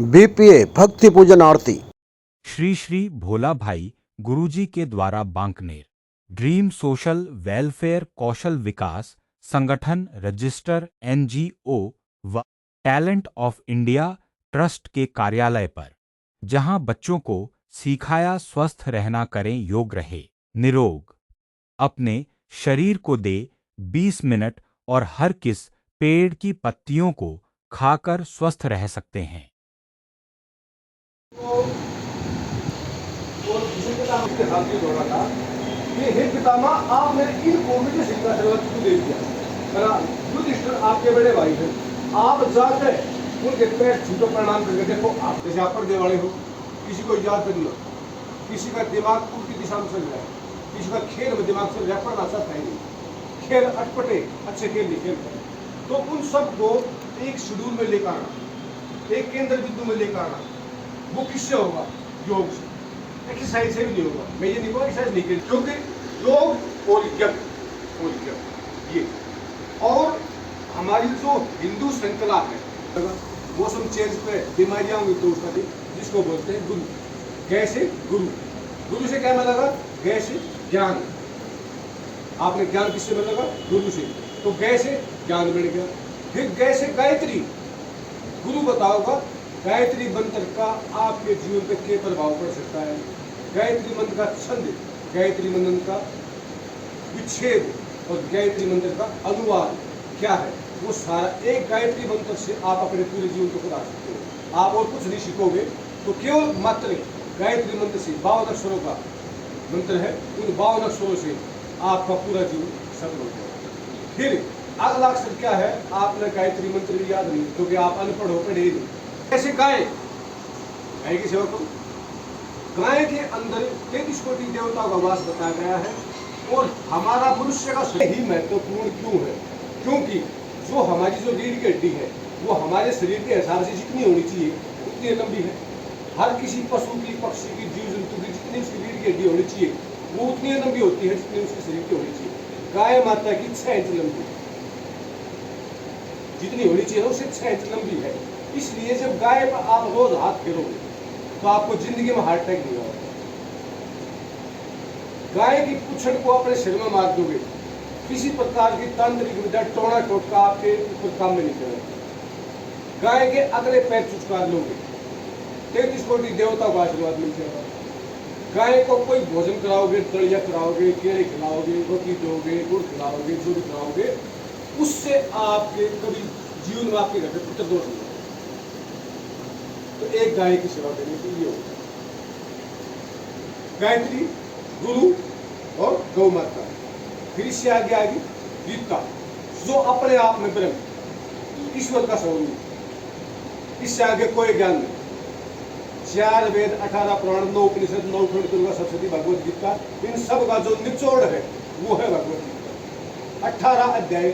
BPA भक्ति पूजन आरती। श्री श्री भोला भाई गुरुजी के द्वारा बांकनेर ड्रीम सोशल वेलफेयर कौशल विकास संगठन रजिस्टर एनजीओ व टैलेंट ऑफ इंडिया ट्रस्ट के कार्यालय पर, जहां बच्चों को सिखाया स्वस्थ रहना, करें योग रहे निरोग, अपने शरीर को दे 20 मिनट और हर किस पेड़ की पत्तियों को खाकर स्वस्थ रह सकते हैं। और दूसरे पितामह के साथ ये जोड़ा था कि हे पितामह, आपने इन कोविड शिक्षा सर्वत क्यों दे दिया? मेरा युधिष्ठिर आपके बड़े भाई हैं, आप जाकर उनके पैर छूटो, प्रणाम करके देखो। आप जैसे आप पर्दे वाले हो, किसी को याद करना, किसी का दिमाग उल्टी दिशा में चल रहा है, किसी का खेल में दिमाग चल रहा है, पढ़ना चाहता है नहीं, खेल अटपटे अच्छे खेल नहीं खेलते, तो उन सबको एक शेड्यूल में लेकर आना, एक केंद्र बिंदु में लेकर आना। वो किससे होगा? योग से। एक्सरसाइज से भी नहीं होगा। मैं ये नहीं कहूँ एक्सरसाइज नहीं करी, क्योंकि योग और यज्ञ ये और हमारी जो हिंदू श्रृंखला है, मौसम चेंज पे बीमारियां हुई तो उसका भी, जिसको बोलते हैं गुरु। कैसे? गुरु। गुरु से क्या मिलेगा? गै से ज्ञान। आपने ज्ञान किससे मिलेगा? गुरु से। तो गै से ज्ञान मिल गया। फिर गै से गायत्री। गुरु बताओगा गायत्री मंत्र का आपके जीवन पे क्या प्रभाव पड़ सकता है। गायत्री मंत्र का छंद, गायत्री मंत्र का विच्छेद और गायत्री मंत्र का अनुवाद क्या है, वो सारा एक गायत्री मंत्र से आप अपने पूरे जीवन को बता सकते हो। आप और कुछ नहीं सीखोगे, तो केवल मात्र गायत्री मंत्र से 52 अक्षरों का मंत्र है, उन 52 अक्षरों से आपका पूरा जीवन सफल हो जाएगा। फिर अगला अक्षर क्या है? आपने गायत्री मंत्र भी याद नहीं, क्योंकि आप अनपढ़ हो, पढ़े नहीं। कैसे गाय की सेवा करो? गाय के अंदर 33 कोटि देवता का वास बताया गया है। और हमारा मनुष्य का शरीर ही महत्वपूर्ण क्यों है? क्योंकि जो हमारी जो रीढ़ की हड्डी है, वो हमारे शरीर के हिसाब से जितनी होनी चाहिए उतनी लंबी है। हर किसी पशु की, पक्षी की, जीव जंतु की जितनी उसकी रीढ़ की हड्डी होनी चाहिए, वो उतनी लंबी होती है जितनी उसके शरीर की होनी चाहिए। गाय माता की 6 इंच लंबी जितनी होनी चाहिए, उससे 6 इंच लंबी है। इसलिए जब गाय पर आप रोज हाथ फेरोगे तो आपको जिंदगी में हार्ट अटैक नहीं होगा। गाय की पुछड़ को अपने सिर में मार दोगे, किसी प्रकार की तांत्रिक विद्या, टोना टोटका आपके ऊपर काम में नहीं करेगा। गाय के अगले पैर चुचकार लोगे, 33 कोटि देवता का आशीर्वाद मिल जाएगा। गाय को कोई भोजन कराओगे, दलिया कराओगे, केले खिलाओगे, रोटी दोगे, गुड़ खिलाओगे, जो भी खिलाओगे, उससे आपके कभी जीवन में आपके घर में पुत्र दोष नहीं। तो एक गाय की सेवा करने के लिए होगा गायत्री, गुरु और गौ माता। फिर इससे आगे आगे गीता, जो अपने आप में ब्रह्म ईश्वर का स्वरूप। इससे आगे कोई ज्ञान नहीं। 4 वेद, 18 पुराण, 9 उपनिषद, 9 खंड, दुर्गा सप्तशती, भगवत गीता, इन सब का जो निचोड़ है वो है भगवत गीता। 18 अध्याय,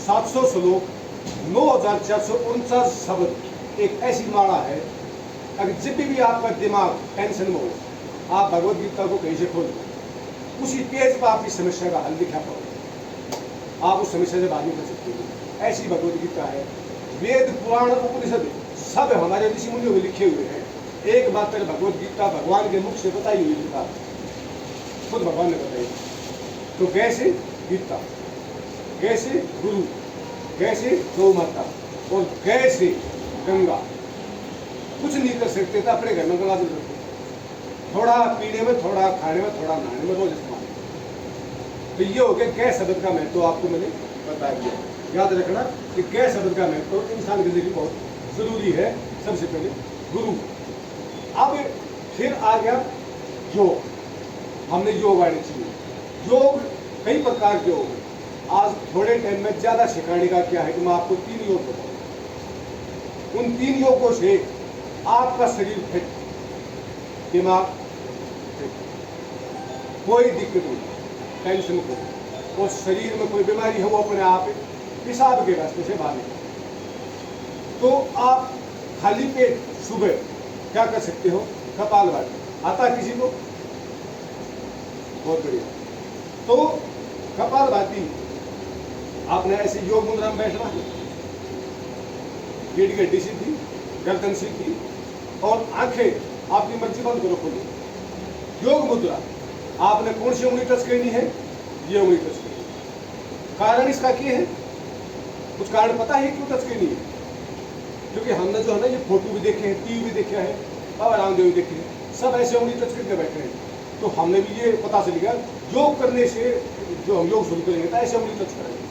700 श्लोक, 9449 शब्द, एक ऐसी माला है। अगर जब भी आपका दिमाग टेंशन में हो, आप भगवत गीता को कहीं से खोल दो, उसी पेज पर आपकी समस्या का हल लिखा पाओगे, आप उस समस्या से बाहर निकल सकते हो। ऐसी भगवत गीता है। वेद, पुराण, उपनिषद सब हमारे ऋषि मुनियों में लिखे हुए हैं। एक बात पर भगवत गीता भगवान के मुख से बताई हुई किताब, खुद भगवान ने बताई। तो कैसे गीता, कैसे गुरु, कैसे गौ माता और कैसे गंगा। कुछ नहीं कर सकते थे, अपने घर में गंगा दे सकते, थोड़ा पीने में, थोड़ा खाने में, थोड़ा नहाने में, रोज इस्तेमाल। तो ये हो गया गै शब्द का महत्व, आपको मैंने बता दिया। याद रखना कि गै शब्द का महत्व इंसान के लिए बहुत जरूरी है। सबसे पहले गुरु। अब फिर आ गया योग। हमने योग आने चाहिए। योग कई प्रकार के योग है। आज थोड़े टाइम में ज्यादा सिखाने का क्या है कि मैं आपको 3 योग बताऊँ। उन 3 योगों से आपका शरीर फिट, दिमाग फिट, कोई दिक्कत नहीं, टेंशन कोई, और शरीर में कोई बीमारी है वो अपने आप पेशाब के रास्ते से बाहर निकले। तो आप खाली पेट सुबह क्या कर सकते हो? कपालभाति। आता किसी को? बहुत बढ़िया। तो कपालभाति आपने ऐसे योग मुद्रा में बैठना है, रीढ़ की हड्डी सीधी, गर्दन सीधी और आंखें आपकी मर्जी बंद करो खोलो। योग मुद्रा आपने कौन सी उंगली टच करनी है? ये उंगली टच करनी है। कारण इसका क्या है? कुछ कारण पता है क्यों टच करनी है? क्योंकि हमने जो है ना ये फोटो भी देखे हैं, टीवी भी देखा है, बाबा रामदेव भी देखे हैं, सब ऐसे उंगली टच करके बैठे हैं। तो हमने भी ये पता चल गया योग करने से जो हम योग शुरू करेंगे तो ऐसे उंगली टच करेंगे,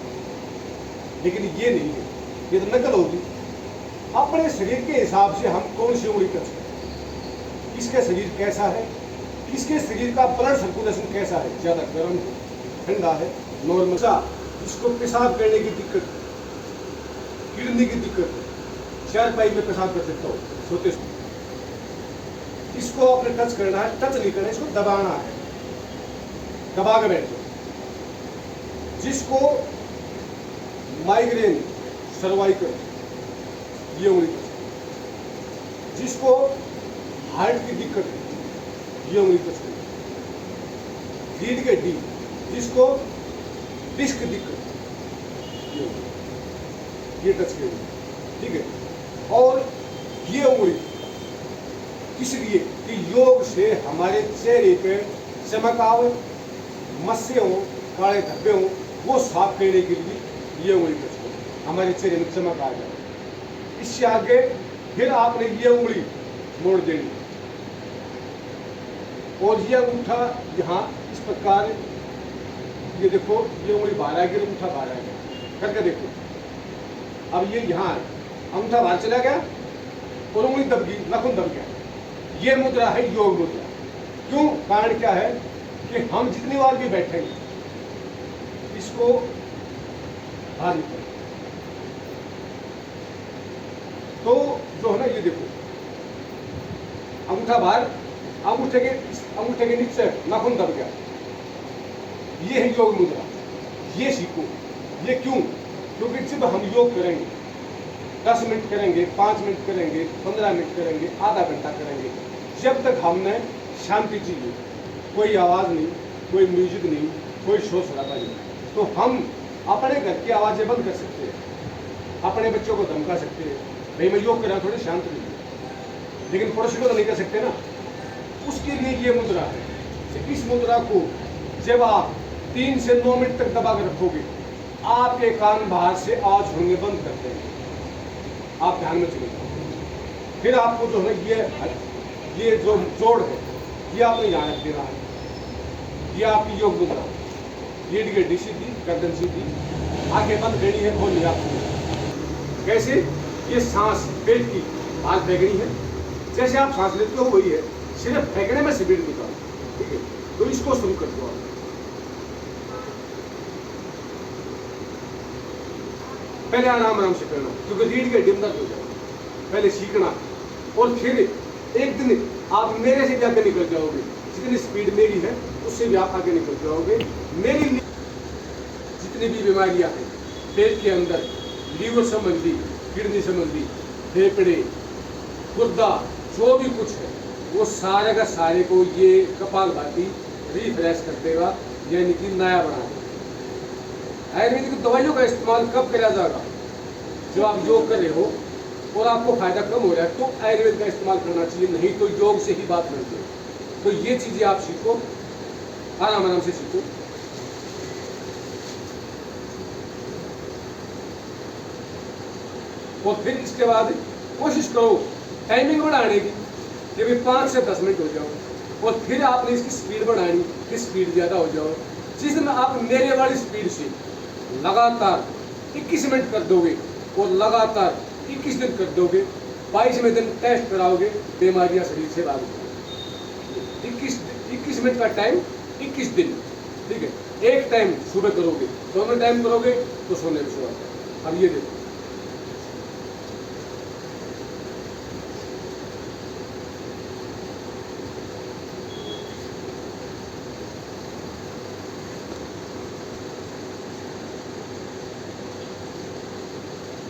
लेकिन ये नहीं है, ये तो नकल होगी। अपने शरीर के हिसाब से हम कौन सी उंगली टच करें, किसका शरीर कैसा है, किसके शरीर का ब्लड सर्कुलेशन कैसा है, ज्यादा गर्म है, ठंडा है, नॉर्मल सा, जिसको पेशाब करने की दिक्कत, किडनी की दिक्कत, चार पाई में पेशाब कर सकता हो सोते सोते, इसको अपने टच करना है, टच नहीं करना, इसको दबाना है, दबा के बैठ जाओ। जिसको माइग्रेन, सर्वाइकल, ये उंगली टच करें। जिसको हार्ट की दिक्कत है, ये उंगली टच करें। रीढ़ की हड्डी, जिसको डिस्क दिक्कत, ये टच करें, ठीक है। और ये उंगली इसलिए कि योग से हमारे चेहरे पे चमक आवे, मस्से हो, काले धब्बे हो, वो साफ करने के लिए ये उंगली टच करें, हमारे चेहरे में चमक आ जाए। इससे आगे फिर आपने ये उंगली मोड़ देनी और ये अंगूठा यहाँ इस प्रकार, ये देखो ये उंगली बाहर आ गई, अंगूठा बाहर आ गया, करके देखो। अब ये यहाँ अंगूठा बाहर चला गया और उंगली दब गई, नाखून दब गया। ये मुद्रा है योग मुद्रा। क्यों? कारण क्या है कि हम जितनी बार भी बैठेंगे इसको बाहर निकल, तो जो है ना ये देखो अंगूठा बाहर, अंगूठे के नीचे नाखून दब गया, ये है योग मुद्रा। ये सीखो। ये क्यों? क्योंकि जब हम योग करेंगे 10 मिनट करेंगे, 5 मिनट करेंगे, 15 मिनट करेंगे, आधा घंटा करेंगे, जब तक हमने शांति चाहिए, कोई आवाज़ नहीं, कोई म्यूजिक नहीं, कोई शोर शराबा नहीं, तो हम अपने घर की आवाज़ें बंद कर सकते हैं, अपने बच्चों को धमका सकते हैं, भाई मैं योग कर रहा हूँ थोड़े शांत रहिए, लेकिन पड़ोसी को तो नहीं कर सकते ना। उसके लिए ये मुद्रा है। इस मुद्रा को जब आप 3 से 9 मिनट तक दबा कर रखोगे, आपके कान बाहर से आवाज होंगे बंद कर देंगे, आप ध्यान में चले जाओ। फिर आपको जो है ये जो जोड़ है ये आपने यहाँ रख देना है, ये आपकी योग मुद्रा। रीढ़ की हड्डी सीधी, गर्दन सीधी, आंखें बंद करनी है, खोलनी है आपको। कैसे? ये सांस पेट की बाहर फेंकनी है, जैसे आप सांस लेते हो वही है, सिर्फ फेंकने में स्पीड निकालो, ठीक है। तो इसको शुरू कर दो। पहले आराम से करना, क्योंकि रीढ़ की हड्डी में दर्द हो जाए, पहले सीखना। और फिर एक दिन आप मेरे से भी आगे निकल जाओगे, जितनी स्पीड मेरी है उससे भी आप आगे निकल जाओगे। मेरी जितनी भी बीमारियां हैं पेट के अंदर, लीवर संबंधी, किडनी संबंधी, फेफड़े, गुर्दा, जो भी कुछ है वो सारे का सारे को ये कपालभाति रिफ्रेश कर देगा, यानी कि नया बना देगा। आयुर्वेदिक दवाइयों का इस्तेमाल कब किया जाएगा? जब आप योग कर रहे हो और आपको फायदा कम हो रहा है तो आयुर्वेद का इस्तेमाल करना चाहिए, नहीं तो योग से ही बात बनती है। तो ये चीजें आप सीखो, आराम से सीखो। और फिर इसके बाद कोशिश करो टाइमिंग बढ़ाने की, कि भाई 5 से 10 मिनट हो जाओ। और फिर आपने इसकी स्पीड बढ़ानी, कि स्पीड ज़्यादा हो जाओ। जिस दिन आप मेरे वाली स्पीड से लगातार 21 मिनट कर दोगे और लगातार 21 दिन कर दोगे, 22वें दिन टेस्ट कराओगे, बीमारियां शरीर से भाग जाएंगी। 21 मिनट का टाइम, 21 दिन, ठीक है। एक टाइम सुबह करोगे, दोनों टाइम करोगे तो सोने में सो आता है। अब ये देखो,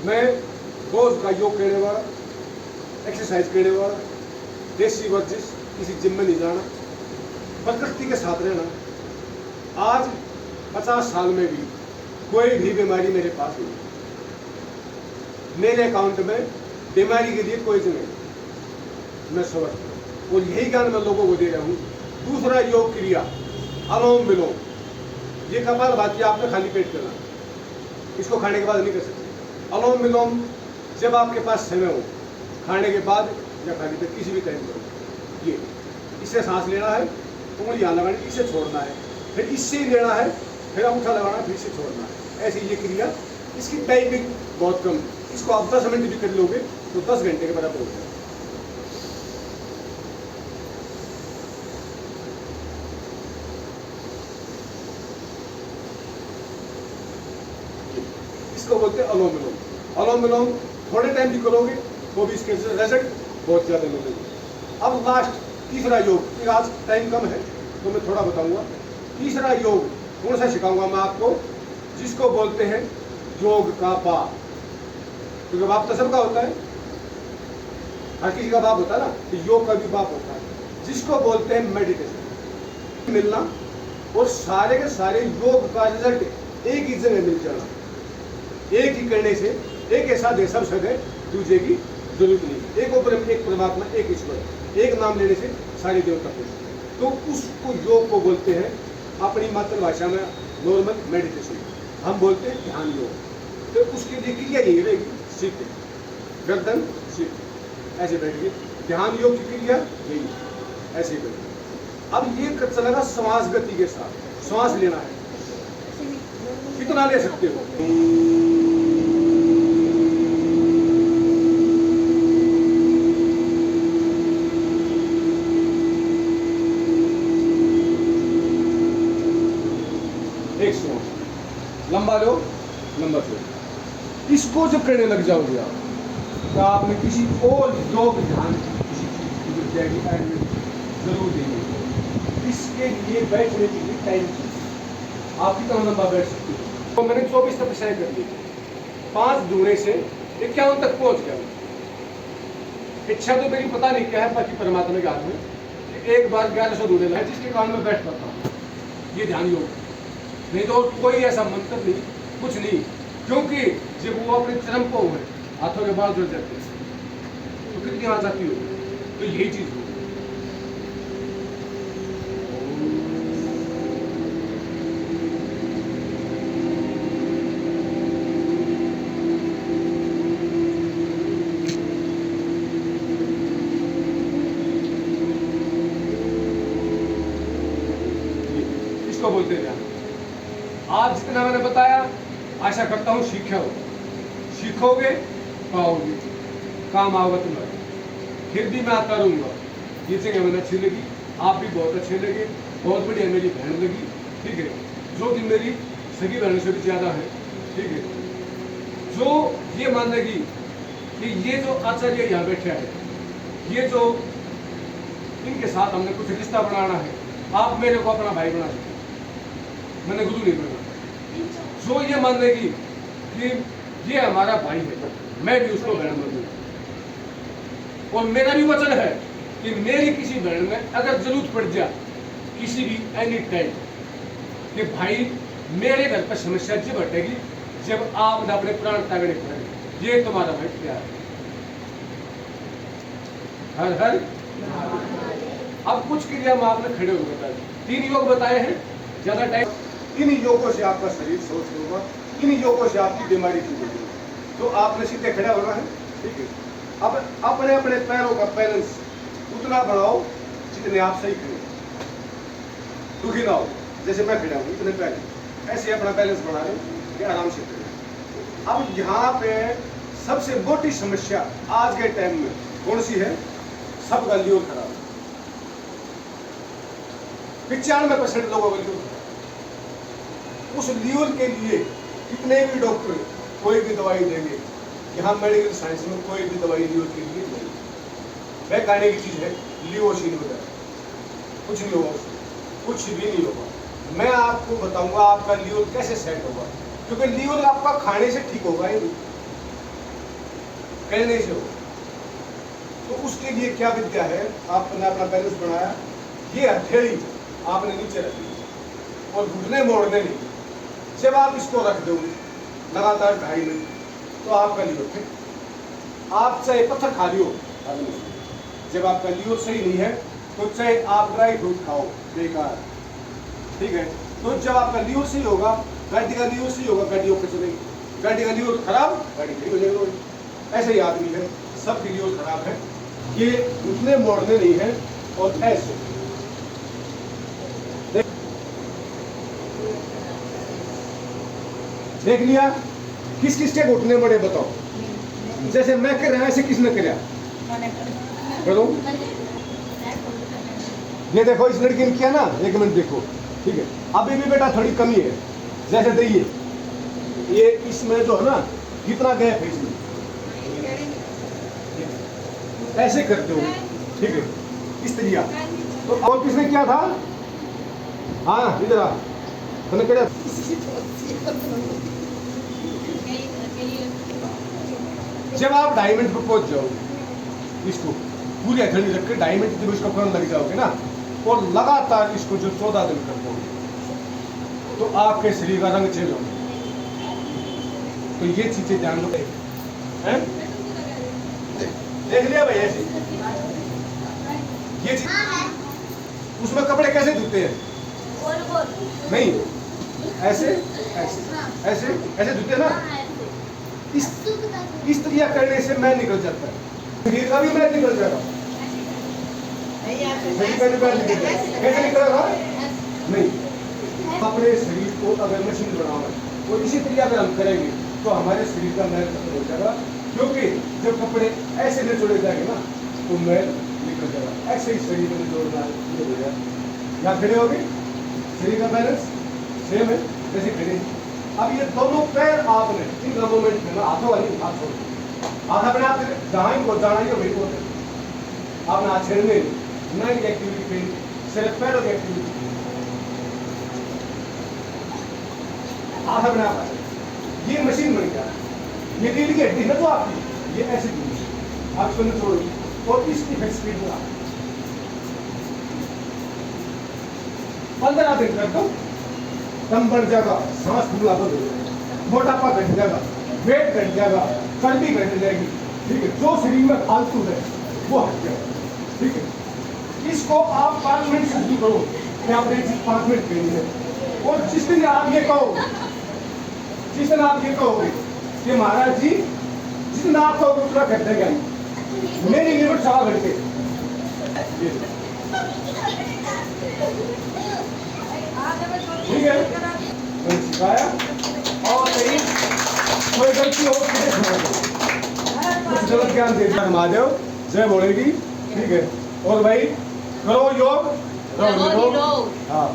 मैं रोज का योग करने वाला, एक्सरसाइज करने वाला, देसी वर्जिश, किसी जिम में नहीं जाना, प्रकृति के साथ रहना। आज 50 साल में भी कोई भी बीमारी मेरे पास नहीं। मेरे अकाउंट में बीमारी के लिए कोई नहीं, मैं समझता हूँ और यही ज्ञान मैं लोगों को दे रहा हूँ। दूसरा योग क्रिया अनुलोम विलोम, ये कपालभाति आपने खाली पेट करना, इसको खाने के बाद नहीं कर सकते। अनुलोम विलोम जब आपके पास समय हो, खाने के बाद या खाली पेट किसी भी टाइम करो। ये इससे सांस लेना है, उंगलियां लगानी, इसे छोड़ना है, फिर इससे ही लेना है, फिर अंगूठा लगाना, फिर इसे छोड़ना है। ऐसी ये क्रिया, इसकी टाइमिंग बहुत कम, इसको आप 10 मिनट भी कर लोगे तो 10 घंटे के बराबर हो जाएगा। इसको बोलते हैं अनुलोम विलोम। अनुलोम विलोम थोड़े टाइम भी करोगे तो भी इसके रिजल्ट बहुत ज़्यादा मिलेंगे। अब लास्ट तीसरा योग, फिर आज टाइम कम है तो मैं थोड़ा बताऊंगा। तीसरा योग कौन सा सिखाऊंगा मैं आपको, जिसको बोलते हैं योग का बाप। क्योंकि बाप तो सबका होता है, हर किसी का बाप होता है ना, तो योग का भी बाप होता है, जिसको बोलते हैं मेडिटेशन। मिलना और सारे के सारे योग का रिजल्ट एक ही जगह मिल जाना, एक ही करने से एक ऐसा दे सब सदे दूसरे की जरूरत नहीं। एक ऊपर एक परमात्मा, एक ईश्वर, एक नाम लेने से सारे देवता पूछते। तो उसको योग को बोलते हैं अपनी मातृभाषा में नॉर्मल मेडिटेशन, हम बोलते हैं ध्यान योग। तो उसके लिए क्रिया यही रहेगी, सीधे गर्दन सीधे ऐसे बैठिए, ध्यान योग की क्रिया यही ऐसे बैठिए। अब ये चलेगा श्वास गति के साथ, श्वास लेना है, कितना ले सकते हो। लंबा लो, लंबा छोड़ो। इसको जब करने लग जाओगे आप, तो आपने किसी और योग ध्यान किसी विद्या की जरूर देंगे। इसके लिए बैठने के लिए टाइम चाहिए, आप कितना लंबा बैठ सकते हो। तो मैंने 24 तपस्याएं कर ली, 5 दूरे से 51 तक पहुंच गया। इच्छा तो मेरी पता नहीं क्या है, बाकी परमात्मा के हाथ में। एक बार 1100 दूरे लगा, जिसके कारण में बैठ पाता हूँ, ये ध्यान योग। नहीं तो कोई ऐसा मंत्र नहीं, कुछ नहीं, क्योंकि जब वो अपने चरम को हुए हाथों के बाल जुड़ जाते हैं तो कितनी आ जाती हो, तो यही चीज हो। इसको बोलते हैं। आज जितना मैंने बताया, आशा करता हूँ सीखे हो, सीखोगे पाओगे, काम आओगे तुम्हारे। फिर भी मैं आता रहूँगा। ये जगह मैंने अच्छी लगी, आप भी बहुत अच्छे लगे, बहुत बढ़िया मेरी बहन लगी, ठीक है, जो कि मेरी सगी बहनों से भी ज़्यादा है, ठीक है। जो ये मान लेगी कि ये जो आचार्य यहाँ बैठे हैं, ये जो इनके साथ हमने कुछ रिश्ता बनाना है, आप मेरे को अपना भाई बना सकते, मैंने गुरु नहीं बना। जो ये मान लेगी कि ये हमारा भाई है, मैं भी उसको बहन बनूंगा। और मेरा भी वचन है कि मेरी किसी बहन में अगर जरूरत पड़ जाए किसी भी एनी टाइम, कि भाई मेरे घर पर समस्या जब हटेगी जब आपने अपने प्राण त्यागने पड़ेंगे, ये तुम्हारा भाई प्यार है। हर हर। अब कुछ क्रिया में आपने खड़े होकर बताए, 3 योग बताए हैं, ज्यादा टाइम। इन योगों से आपका शरीर स्वस्थ होगा, इन योगों से आपकी बीमारी दूर होगी। तो आपने सीधे खड़ा होना है, ठीक है। अब अपने अपने पैरों का बैलेंस उतना बढ़ाओ जितने आप सही करें, दुखी ना हो। जैसे मैं खड़ा हूँ इतने पैर, ऐसे अपना बैलेंस बढ़ा लें कि आराम से करें। अब यहाँ पे सबसे मोटी समस्या आज के टाइम में कौन सी है? सबका लीवर खराब है। 95% लोगों का लीवर। उस लीवर के लिए कितने भी डॉक्टर कोई भी दवाई देंगे, यहाँ मेडिकल साइंस में कोई भी दवाई लीवर के लिए नहीं। वह खाने की चीज है, लियोसिन वगैरह, कुछ नहीं होगा उसमें, कुछ भी नहीं होगा। मैं आपको बताऊंगा आपका लीवर कैसे सेट होगा, क्योंकि लीवर आपका खाने से ठीक होगा ही नहीं, कहने से होगा। तो उसके लिए क्या विद्या है? आपने अपना बैलेंस बनाया, ये हथेली आपने नीचे रखी और घुटने मोड़ने नहीं। जब आप इसको रख दोगे लगातार 2.5 मिनट, तो आपका लीवर फिट। आप चाहे पत्थर खा लियो, जब आपका लीवर सही नहीं है तो चाहे आप ड्राई फ्रूट खाओ, बेकार। ठीक है, तो जब आपका लीवर सही होगा, गाड़ी का लीवर सही होगा, गाड़ी ऊपर चलेगी। गाड़ी का लीवर खराब, गाड़ी सही हो जाएगी। ऐसे ही आदमी है, सबके लीवर खराब है। ये घुटने मोड़ने नहीं है, और ऐसे देख लिया किस किस के घुटने मोड़े बताओ। जैसे मैं कर रहा, ऐसे किसने कराया करो। ये देखो इस लड़की ने किया ना, एक मिनट देखो। ठीक है, अभी भी बेटा थोड़ी कमी है। जैसे देखिए ये इसमें जो है ना कितना गैप है इसमें, ऐसे करते हो। ठीक है, इस तरीका। तो और किसने किया था? हाँ इधर आ, तूने क्या? जब आप डायमंड पर पहुंच जाओगे, इसको पूरी हथेली रख के डायमंड जब इसको करने लग जाओगे ना, और लगातार इसको जो 14 दिन कर दोगे, तो आपके शरीर का रंग चेंज होगा। तो ये चीजें ध्यान लो। हैं? देख लिया भाई ऐसे ये चीज। उसमें कपड़े कैसे धोते हैं? नहीं, ऐसे ऐसे ऐसे ऐसे धोते ना। इस तरीका करने से मैल निकल जाता है, शरीर का भी मैल निकल जाएगा। कैसे निकलेगा? नहीं, अपने शरीर को अगर मशीन बनाना तो इसी तरीके से हम करेंगे तो हमारे शरीर का मैल खत्म हो जाएगा। क्योंकि जब कपड़े ऐसे निचोड़े जाएंगे ना तो मैल निकल जाएगा। ऐसे ही शरीर में निचोड़ना हो जाएगा। यहाँ खड़े हो गए, शरीर का बैलेंस सेम है जैसे खड़े। अब ये दोनों पैर आपने इन मूवमेंट में ना, हाथों वाली हाथ छोड़, हाथ अपने आप जहाँ इनको जाना ही वही को आपने हाथ छेड़ने नहीं एक्टिविटी पे, सिर्फ पैरों की एक्टिविटी। हाथ अपने आप ये मशीन बन गया। ये रीढ़ की हड्डी है तो आपकी, ये ऐसे आप इसको छोड़ो और इसकी फिक्स स्पीड में 15 दिन कर दो, दम बढ़ जाएगा, सांस फूला बंद हो जाएगा, मोटापा घट जाएगा, वेट घट जाएगा, चर्बी घट जाएगी। ठीक है, जो शरीर में फालतू है वो हट जाएगा। ठीक है, इसको आप 5 मिनट शुरू करो कि आपने चीज 5 मिनट करनी है। और जिस दिन आप ये कहो, जिस दिन आप ये कहोगे कि महाराज जी जिस दिन आप कहोगे उतना कर देंगे, मेरी लिमिट 1.25 घंटे। ठीक है, मैंने सिखाया। और नहीं कोई गलती हो कुछ गलत ज्ञान दे दिया महादेव, जय बोलेगी। ठीक है, और भाई करो योग, हाँ